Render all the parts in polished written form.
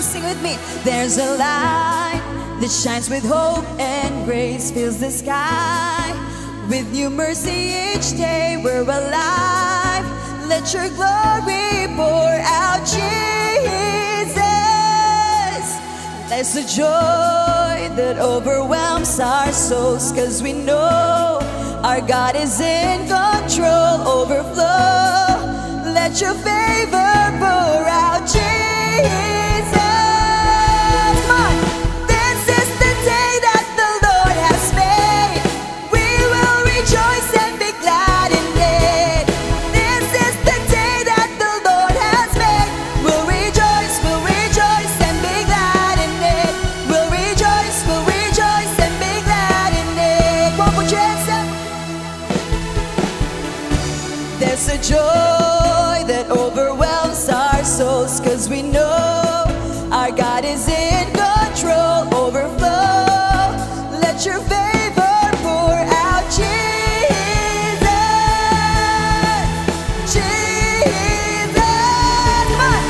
sing with me. There's a light that shines with hope and grace, fills the sky with new mercy each day. We're alive, let your glory pour out, Jesus. There's a joy that overwhelms our souls, 'cause we know our God is in control. Overflow, let your favor pour out, Jesus. Come on. This is the day that the Lord has made. We will rejoice and be glad in it. This is the day that the Lord has made. We'll rejoice and be glad in it. We'll rejoice and be glad in it. One more chance. There's a joy that overwhelms our souls, 'cause we know our God is in control. Overflow, let your favor pour out, Jesus. Jesus. Come on.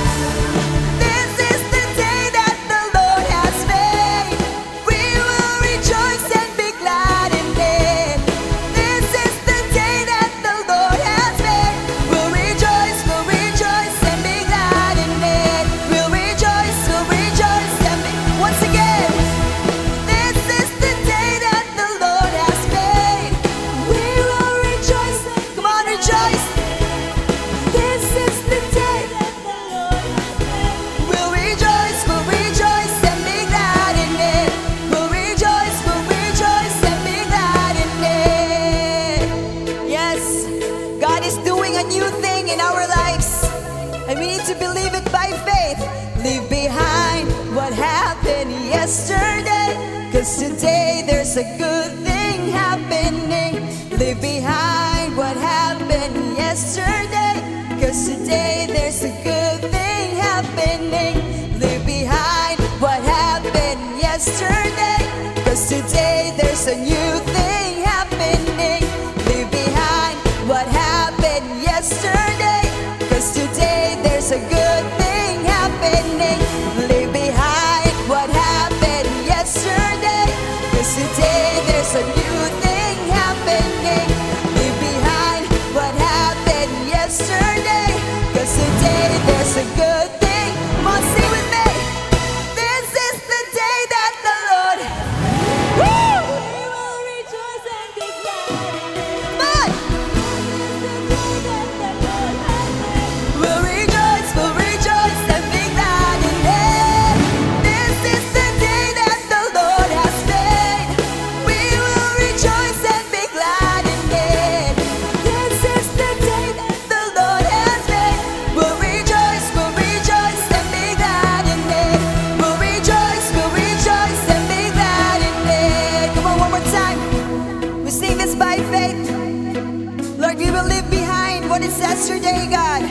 This is the day that the Lord has made. We will rejoice and be glad in it. This is the day that the Lord has made. We'll rejoice and be glad in it. We'll rejoice and be. Once again, this is the day that the Lord has made. We will rejoice. Come on, rejoice. This is the day that the Lord has made. We'll rejoice and be glad in it. We'll rejoice and be glad in it. Yes, God is doing a new thing in our lives, and we need to believe it by faith. Leave behind what happened yesterday, 'cause today there's a good thing happening. Leave behind what happened yesterday, 'cause today there's a good thing happening. Leave behind what happened yesterday, 'cause today there's a new thing happening. Leave behind what happened yesterday, 'cause today there's a good thing happening. Leave behind what happened yesterday, 'cause today there's a new thing happening. Leave behind what happened yesterday, 'cause today there's a good thing. Come on, sing with me. This is the day that the Lord. Woo! We will rejoice and be glad in it. Come on. We'll rejoice and be glad in it. This is the day that the Lord has made. We will rejoice and be glad in it. This is the day that the Lord has made. We'll rejoice and be glad in it. We'll rejoice and be glad in it. Come on, one more time. We sing this by faith. Lord, we will leave behind what is yesterday, God.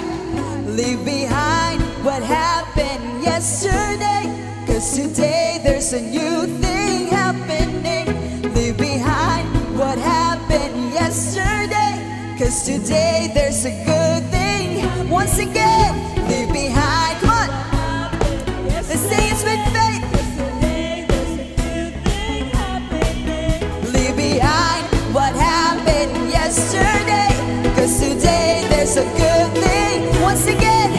Leave behind what happened yesterday, 'cause today there's a new thing happening. Leave behind what happened yesterday, 'cause today there's a good thing. Once again, leave behind. Come on. Let's sing it with faith. Leave behind what happened yesterday, 'cause today there's a good thing. Once again,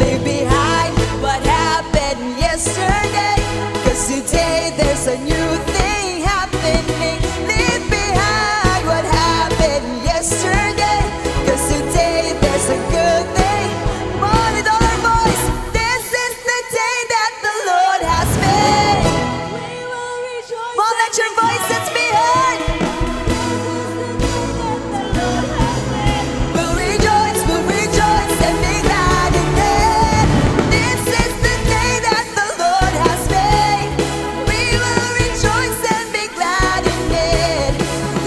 leave behind what happened yesterday, 'cause today there's a new thing happening. Leave behind what happened yesterday, 'cause today there's a good thing. Come on, with all our voice. This is the day that the Lord has made. Come on, let your voices be heard. We'll rejoice and be glad in it. This is the day that the Lord has made. We will rejoice and be glad in it.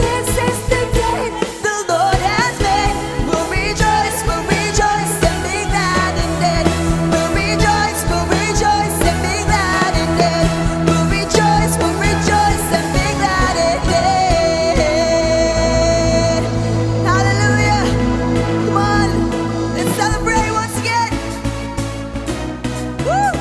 This is the day that the Lord has made. We'll rejoice and be glad in it. We'll rejoice and be glad in it. We'll rejoice and be glad in it. Hallelujah. Come on, let's celebrate once again. Woo!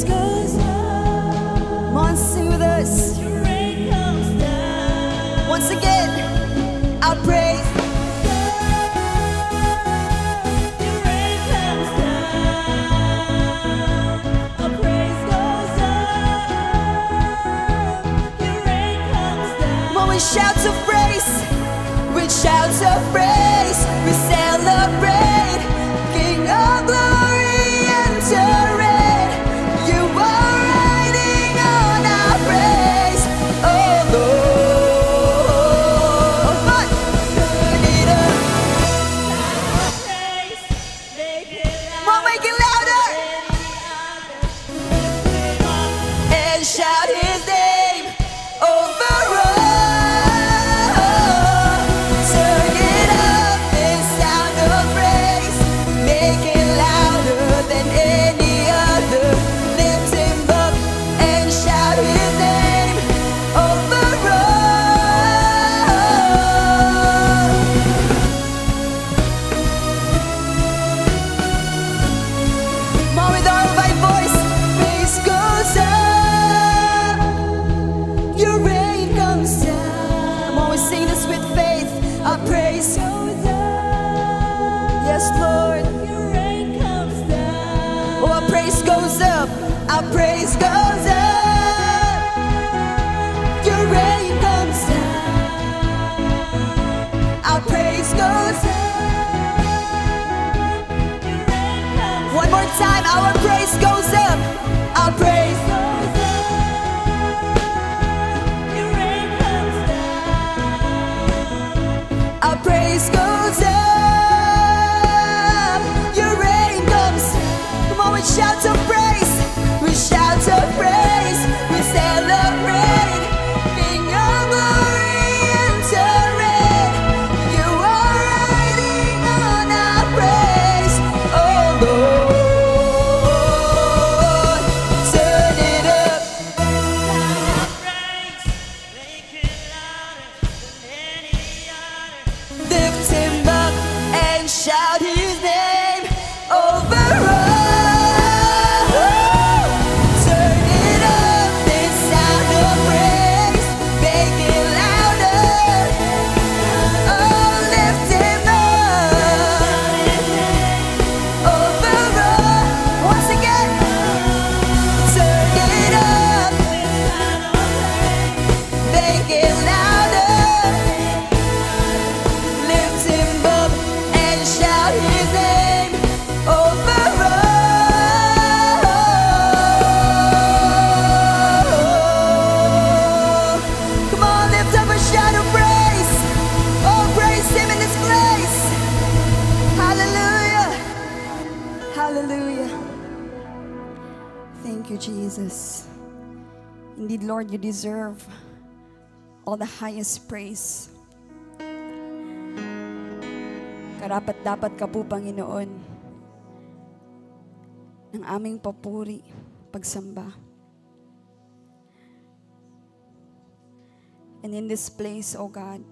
goes up. Come on, sing with us. Your rain comes down. Once again, I'll praise. Your rain comes down. Our praise goes up. Your rain comes down. Come on, with shouts of praise. With shouts of praise, we celebrate. King of glory, enter in. You are riding on our praise, oh Lord. But turn it up. Come on, make it louder. And shout His name over all. Turn it up, this sound of praise. Make it louder than any other. Lift Him up and shout His name over all. Come on, with all my voice, praise goes up. Your rain comes down. Come on, we sing this with faith. Our praise goes up. Yes, Lord. Your rain comes down. Oh, our praise goes up. Our praise goes up. Your rain comes down. Our praise goes up. One more time, our praise goes up. Our praise goes up. Your rain comes down. Our praise goes up. Your rain comes. Come on, with shouts of praise. With shouts of praise, we celebrate. King of glory, enter in. You are riding on our praise, oh Lord. Turn it up. Lift Him up and shout His name over all. Turn it up, this sound of praise. Make it louder. Oh, lift Him up over all. Once again, turn it up. Make it louder. Lift Him up and shout His name over all. Come on, lift up a shout of praise. Oh, praise Him in this place. Hallelujah. Hallelujah. Thank you, Jesus. Indeed, Lord, you deserve all the highest praise. Karapat-dapat ka po, Panginoon, ng aming papuri, pagsamba. And in this place, oh God,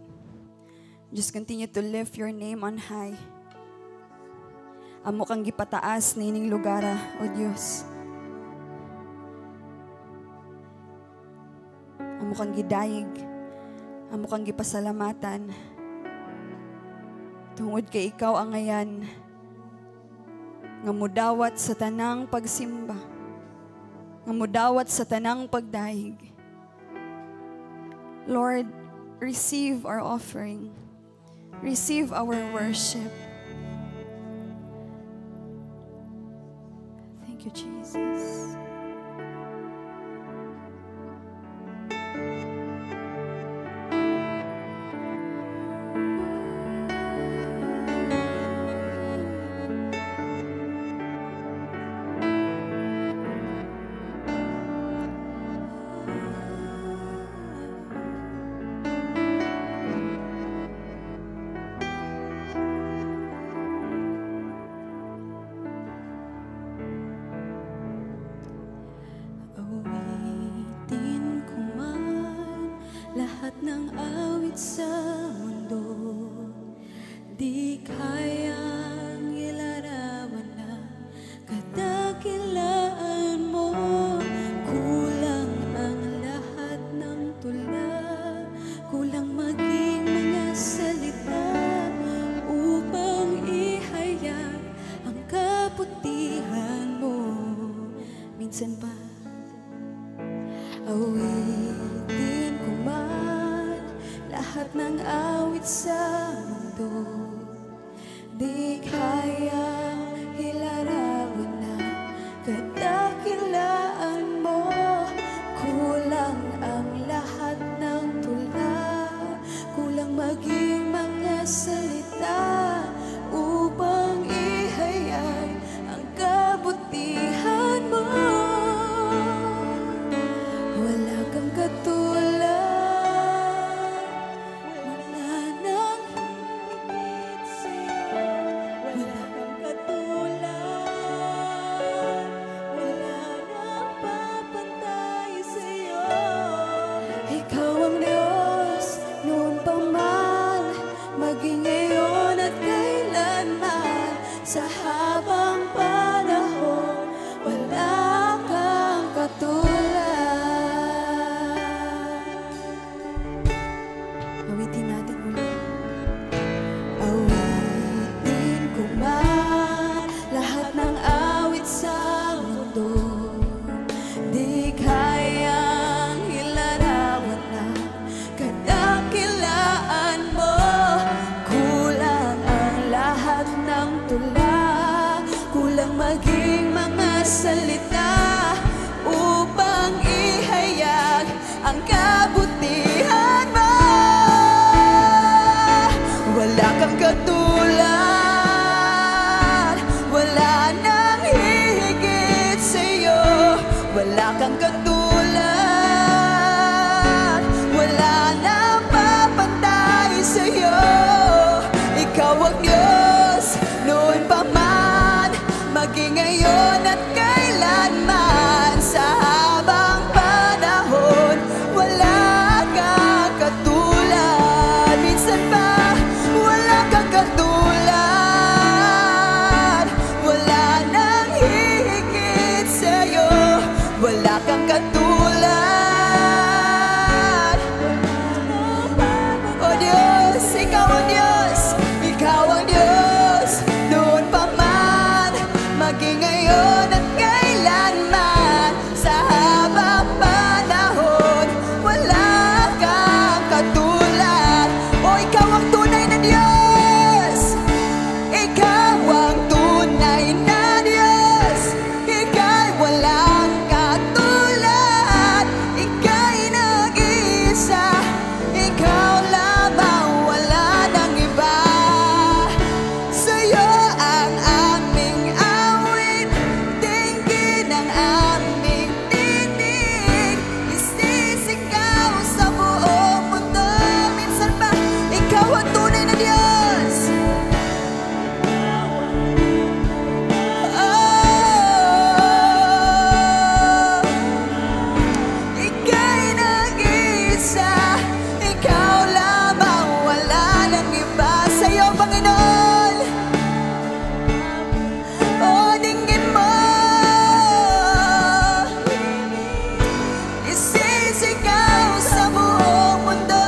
just continue to lift your name on high. Amo kang gipataas na ining lugar, o Diyos. Amo kang gidayeg, amo kang gipasalamatan. Tungod kay ikaw ang ngayan nga mudawat sa tanang pagsimba, nga mudawat sa tanang pagdaig. Lord, receive our offering. Receive our worship. Thank you, Jesus. ng awit sa mundo, di kayang ilarawan ng kadakilaan mo. Awitin ko man lahat ng awit sa mundo, di kayang hilarawan na kadakilaan mo. Kulang ang lahat ng tula, kulang maging mga salita upang ihayag ang kabutihan mo. Wala kang katulad, wala nang higit sa'yo. Wala kang katulad, wala nang papantay sa'yo. Ikaw ang Diyos noon pa man, maging ngayon at kailanman. Sa habang panahon, wala kang katulad. Awitin natin ulit. Awitin ko man lahat ng awit sa mundo, di kayang ilarawan na kadakilaan mo. Kulang ang lahat ng tula, kulang maging mga salita upang ihayag ang kabutihan mo. Wala kang katulad, wala nang hihigit sa'yo. Wala kang katulad, wala nang papantay sa'yo. Ikaw ang Diyos noon pa man, maging ngayon at kailanman. Sa habang panahon, wala kang katulad. Minsan pa, wala kang katulad, wala nang hihigit sa'yo. Wala kang katulad. O Diyos, Ikaw ang Diyos, Ikaw ang Diyos noon pa man, maging ngayon at kailanman. Sa habang panahon, wala kang katulad. O Ikaw ang tunay na Diyos, Ikaw ang tunay na Diyos. Ika'y walang katulad, Ika'y nag-iisa. Ikaw lamang, wala nang iba. Sa'yo ang aming awit, tingin ang aming tinig. Isisigaw sa buong mundo. Minsan pa, Ikaw ang tunay na Diyos. Ika'y nag-iisa, Ikaw lamang, wala nang iba. Sa'yo, Panginoon, o dinggin mo, isisigaw sa buong mundo.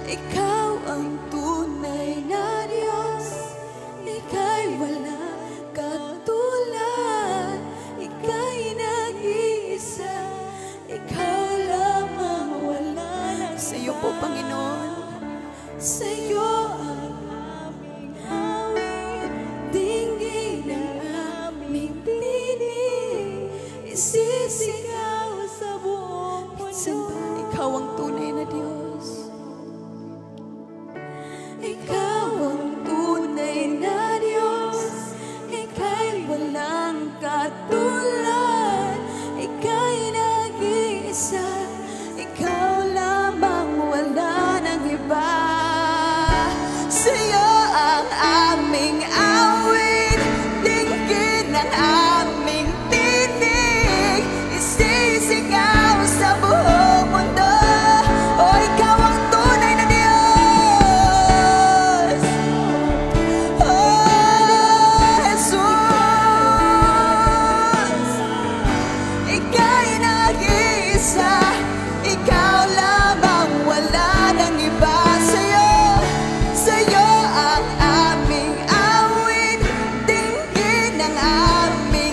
Ikaw ang tunay na Diyos, Ika'y wala katulad. Ika'y nag-iisa, Ikaw lamang, wala nang sa'yo po, Panginoon. Sa'yo ang aming awit, dinggin ang aming tinig. Isisigaw sa buong mundo. Ikaw ang tunay na Diyos, Ikaw ang tunay na Diyos. Ika'y walang katulad, Ika'y nag-iisa. Ikaw lamang, wala nang iba. Sa'yo ang aming awit, dinggin ang aming tinig. Isisigaw sa buong mundo. O Ikaw ang tunay na Diyos. Oh, Jesus, Ika'y nag-iisa. Ikaw lamang, wala nang iba. Sa'yo ang aming awit, dinggin ang aming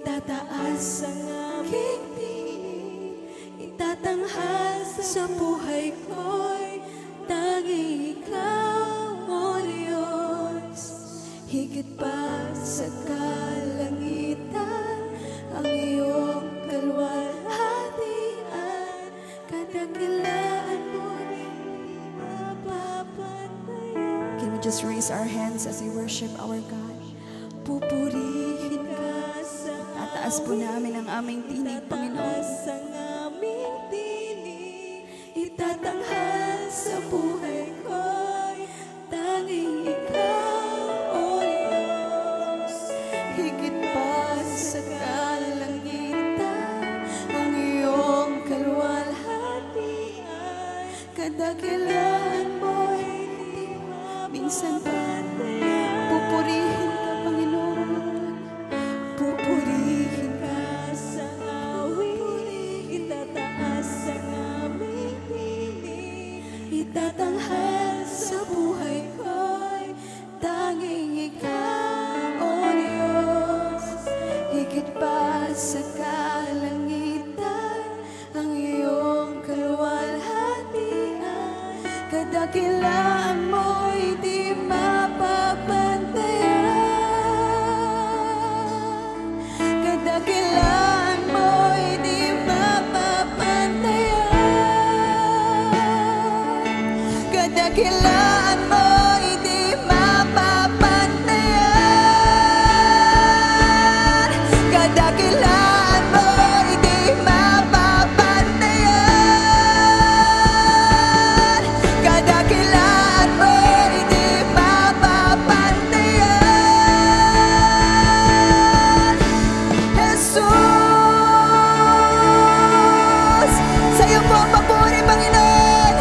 Itataas ang aking tinig, itatanghal sa buhay ko'y tanging ikaw, O Diyos. Higit pa sa kalangitan, ang iyong kalwalhatian, kadakilaan mo'y mapapantayan. Can we just raise our hands as we worship our God? Pupurihin ka sa tataas po namin ang aming tinig, Panginoon. Tataas ang aming tinig, itatanghal sa buhay ko'y tanging ikaw, O Diyos. Higit pa sa kalangitan, ang iyong kalwalhatian, kadakilaan mo'y di minsan pantayan. Pupurihin ka, Panginoon. Pupurihin ka sa awit, itataas ang aming tinig, itatanghal sa buhay ko'y tanging ikaw, O Diyos. Higit pa sa kalangitan, ang iyong kalwalhatian, kadakilaan mo'y di mapapantayan. Kadakilaan mo'y di mapapantayan. Kadakilaan mo'y di mapapantayan. Kadakilaan mo'y di mapapantayan. Kadakilaan mo'y di mapapantayan. Jesus, sa'yo po ang papuri, Panginoon.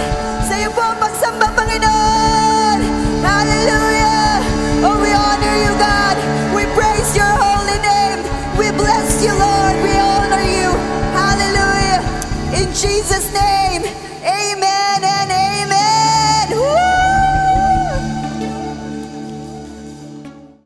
Sa'yo po ang pagsamba, Panginoon. Hallelujah. Oh, we honor you, God. We praise your holy name. We bless you, Lord. We honor you. Hallelujah. In Jesus' name, amen and amen.